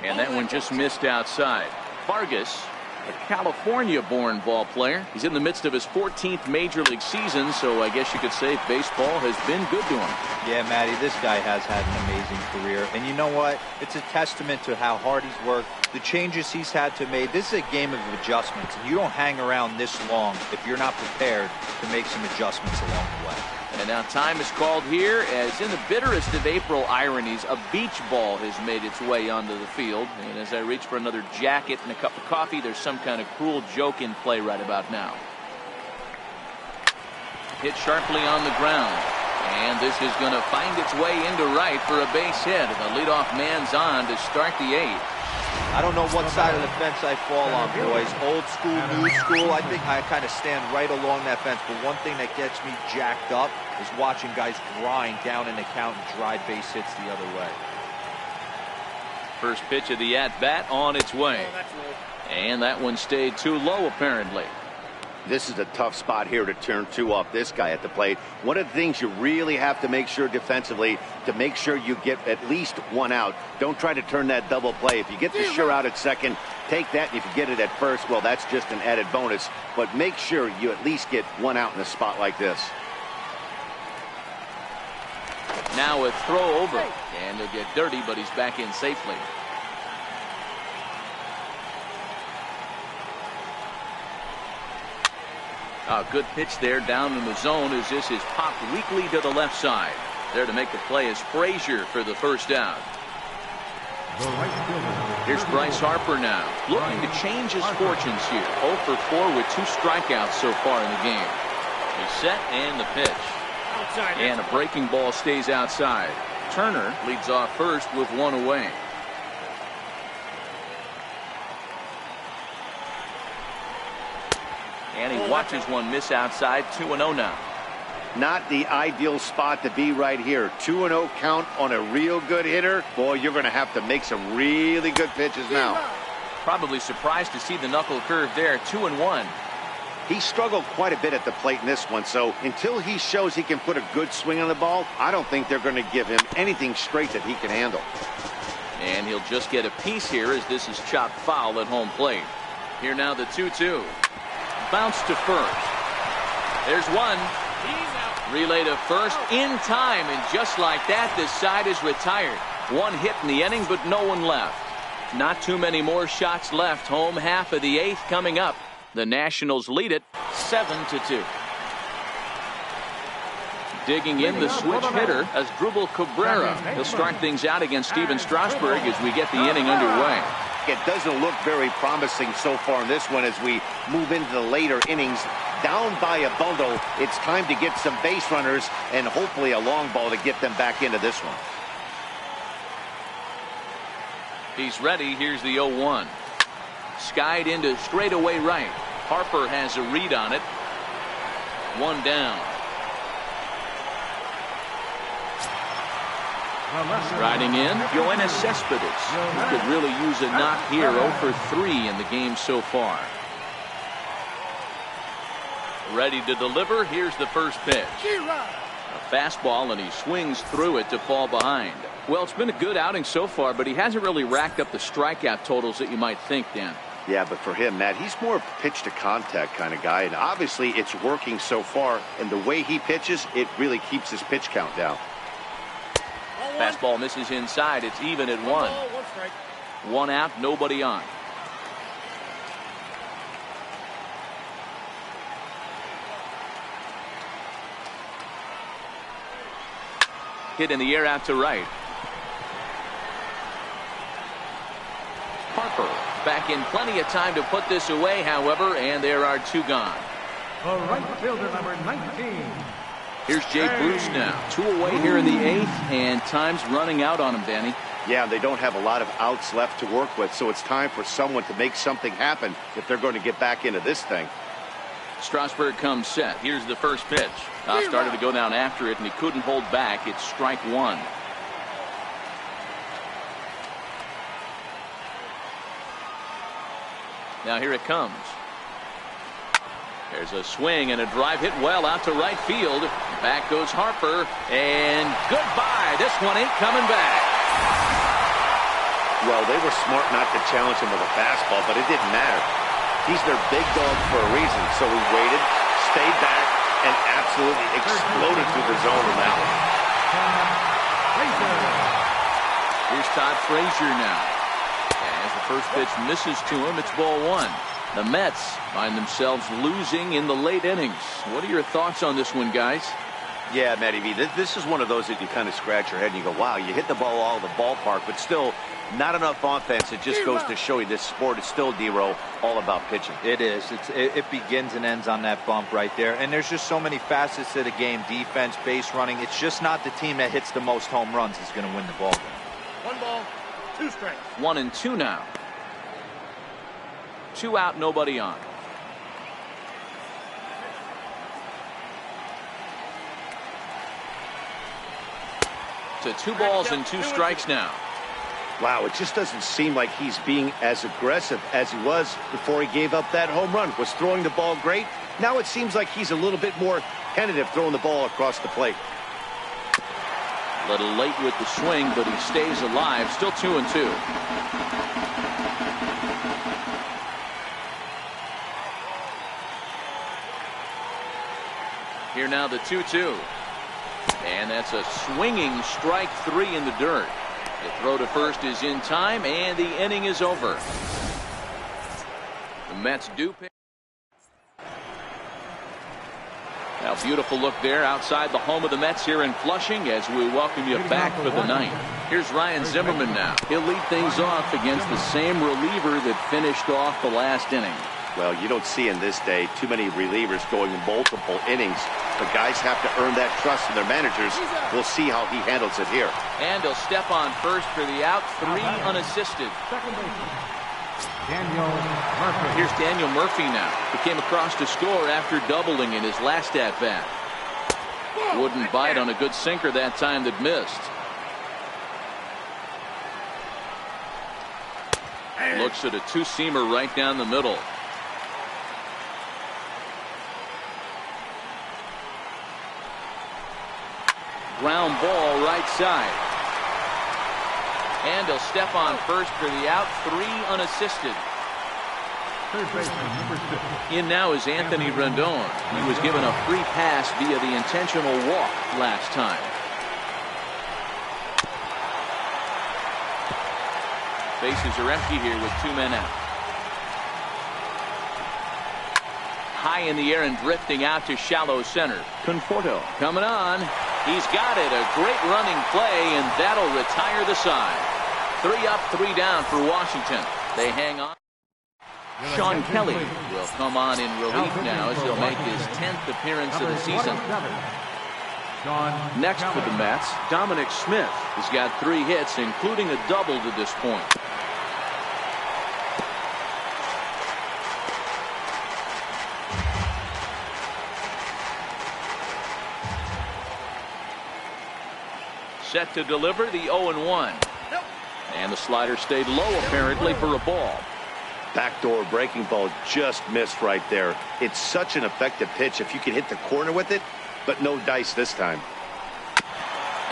And that one just missed outside. Vargas, a California-born ball player. He's in the midst of his 14th major league season, so I guess you could say baseball has been good to him. Yeah, Matty, this guy has had an amazing career. And you know what? It's a testament to how hard he's worked, the changes he's had to make. This is a game of adjustments, and you don't hang around this long if you're not prepared to make some adjustments along the way. And now time is called here, as in the bitterest of April ironies, a beach ball has made its way onto the field. And as I reach for another jacket and a cup of coffee, there's some kind of cruel joke in play right about now. Hit sharply on the ground. And this is going to find its way into right for a base hit. The leadoff man's on to start the 8th. I don't know what side of the fence I fall on, boys. Old school, new school. I think I kind of stand right along that fence. But one thing that gets me jacked up is watching guys grind down in the count and drive base hits the other way. First pitch of the at-bat on its way. And that one stayed too low, apparently. This is a tough spot here to turn 2 off this guy at the plate. One of the things you really have to make sure defensively, to make sure you get at least 1 out. Don't try to turn that double play. If you get the sure out at second, take that. And if you get it at first, well, that's just an added bonus. But make sure you at least get 1 out in a spot like this. Now a throw over. And he'll get dirty, but he's back in safely. A good pitch there down in the zone as this is popped weakly to the left side. There to make the play is Frazier for the first out. Here's Bryce Harper now, looking to change his fortunes here. 0 for 4 with 2 strikeouts so far in the game. He's set and the pitch. And a breaking ball stays outside. Turner leads off first with 1 away. And he watches one miss outside. 2-0 now. Not the ideal spot to be right here. 2-0 count on a real good hitter. Boy, you're going to have to make some really good pitches now. Probably surprised to see the knuckle curve there. 2-1. He struggled quite a bit at the plate in this one, so until he shows he can put a good swing on the ball, I don't think they're going to give him anything straight that he can handle. And he'll just get a piece here as this is chopped foul at home plate. Here now the 2-2. Bounce to first. There's one. Relay to first in time, and just like that, this side is retired. 1 hit in the inning, but no one left. Not too many more shots left. Home half of the 8th coming up. The Nationals lead it 7-2. Digging in the switch hitter as Asdrubal Cabrera. He'll start things out against Steven Strasburg as we get the inning underway. It doesn't look very promising so far in this one as we move into the later innings. Down by a bundle, it's time to get some base runners and hopefully a long ball to get them back into this one. He's ready. Here's the 0-1. Skied into straightaway right. Harper has a read on it. 1 down. Riding in, Yoenis Cespedes. Could really use a knock here. 0 for 3 in the game so far. Ready to deliver. Here's the first pitch. A fastball, and he swings through it to fall behind. Well, it's been a good outing so far, but he hasn't really racked up the strikeout totals that you might think, Dan. Yeah, but for him, Matt, he's more pitch to contact kind of guy, and obviously it's working so far, and the way he pitches, it really keeps his pitch count down. Fastball misses inside. It's even at 1. 1 out, nobody on. Hit in the air out to right. Harper back in plenty of time to put this away, however, and there are 2 gone. The right fielder, number 19. Here's Jay Bruce now. 2 away here in the 8th, and time's running out on him, Danny. Yeah, they don't have a lot of outs left to work with, so it's time for someone to make something happen if they're going to get back into this thing. Strasburg comes set. Here's the first pitch. Started to go down after it, and he couldn't hold back. It's strike 1. Now here it comes. There's a swing and a drive hit well out to right field. Back goes Harper, and goodbye. This one ain't coming back. Well, they were smart not to challenge him with a fastball, but it didn't matter. He's their big dog for a reason, so he waited, stayed back, and absolutely exploded through the zone on that one. Here's Todd Frazier now. As the first pitch misses to him, it's ball 1. The Mets find themselves losing in the late innings. What are your thoughts on this one, guys? Yeah, Matty V, this is one of those that you kind of scratch your head and you go, wow, you hit the ball all over the ballpark, but still not enough offense. It just goes to show you this sport is still, D-Row, all about pitching. It is. It begins and ends on that bump right there. And there's just so many facets to the game. Defense, base running. It's just not the team that hits the most home runs is going to win the ball game. 1 ball, 2 strikes. 1-2 now. 2 out, nobody on. To 2 balls and 2 strikes now. Wow, it just doesn't seem like he's being as aggressive as he was before he gave up that home run. Was throwing the ball great. Now it seems like he's a little bit more tentative throwing the ball across the plate. A little late with the swing, but he stays alive. Still 2-2. Here now the 2-2. And that's a swinging strike 3 in the dirt. The throw to first is in time, and the inning is over. The Mets do pick. Now, beautiful look there outside the home of the Mets here in Flushing as we welcome you back for the ninth. Here's Ryan Zimmerman now. He'll lead things off against the same reliever that finished off the last inning. Well, you don't see in this day too many relievers going multiple innings. But guys have to earn that trust from their managers. We'll see how he handles it here. And he'll step on first for the out. 3 unassisted. Second baseman, Daniel Murphy. Here's Daniel Murphy now. He came across to score after doubling in his last at-bat. Wouldn't bite on a good sinker that time that missed. Looks at a 2-seamer right down the middle. Ground ball right side. And he'll step on first for the out. 3 unassisted. Third baseman, number 6. In now is Anthony Rendon. He was given a free pass via the intentional walk last time. Bases are empty here with 2 men out. High in the air and drifting out to shallow center. Conforto coming on. He's got it. A great running play, and that'll retire the side. 3 up, 3 down for Washington. They hang on. Sean Kelly will come on in relief now as he'll make his 10th appearance of the season. Next for the Mets, Dominic Smith has got 3 hits, including a double to this point. Set to deliver the 0-1. And the slider stayed low apparently for a ball. Backdoor breaking ball just missed right there. It's such an effective pitch if you can hit the corner with it, but no dice this time.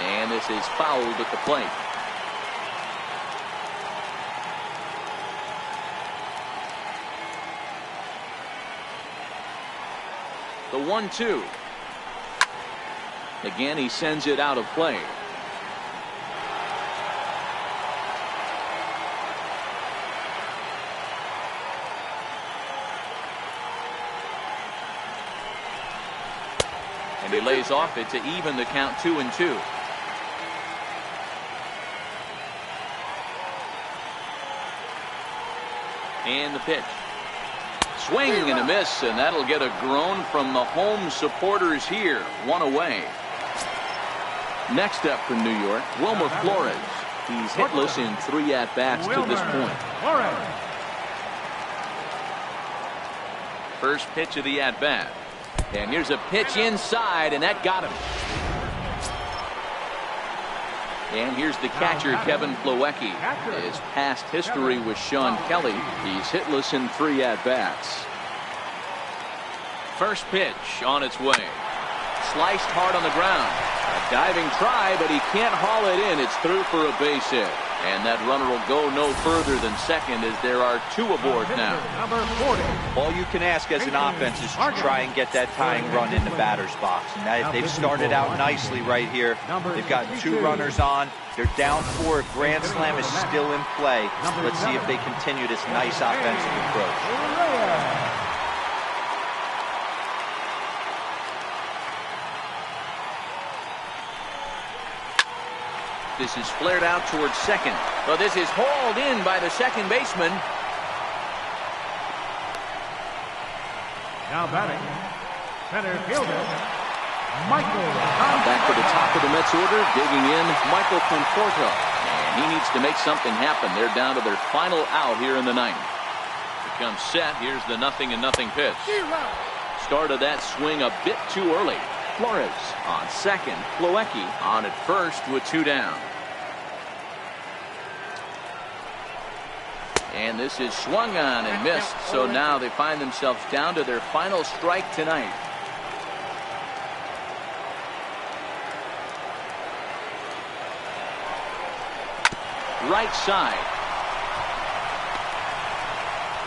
And this is fouled at the plate. The 1-2. Again, he sends it out of play. And he lays off it to even the count 2-2. And the pitch. Swing and a miss, and that'll get a groan from the home supporters here. 1 away. Next up from New York, Wilmer Flores. He's hitless in 3 at-bats to this point. First pitch of the at-bat. And here's a pitch inside, and that got him. And here's the catcher, Kevin Plawecki. His past history with Sean Kelly. He's hitless in 3 at-bats. First pitch on its way. Sliced hard on the ground. A diving try, but he can't haul it in. It's through for a base hit. And that runner will go no further than second as there are 2 aboard now. Number 40. All you can ask as an offense is to try and get that tying run in the batter's box. And they've started out nicely right here. They've got 2 runners on. They're down 4. Grand slam is still in play. Let's see if they continue this nice offensive approach. This is flared out towards second. Well, this is hauled in by the second baseman. Now batting, center fielder, Michael. Back to the top of the Mets order, digging in, Michael Conforto. And he needs to make something happen. They're down to their final out here in the ninth. Here comes set. Here's the 0-0 pitch. Started that swing a bit too early. Flores on second. Plawecki on at first with 2 down. And this is swung on and missed. So now they find themselves down to their final strike tonight. Right side.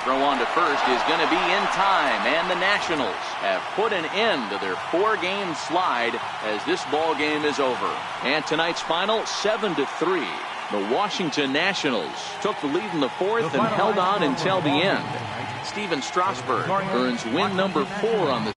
Throw on to first is going to be in time, and the Nationals have put an end to their 4-game slide as this ball game is over. And tonight's final, 7-3. The Washington Nationals took the lead in the 4th and held on until the end. Steven Strasburg earns win number 4 on the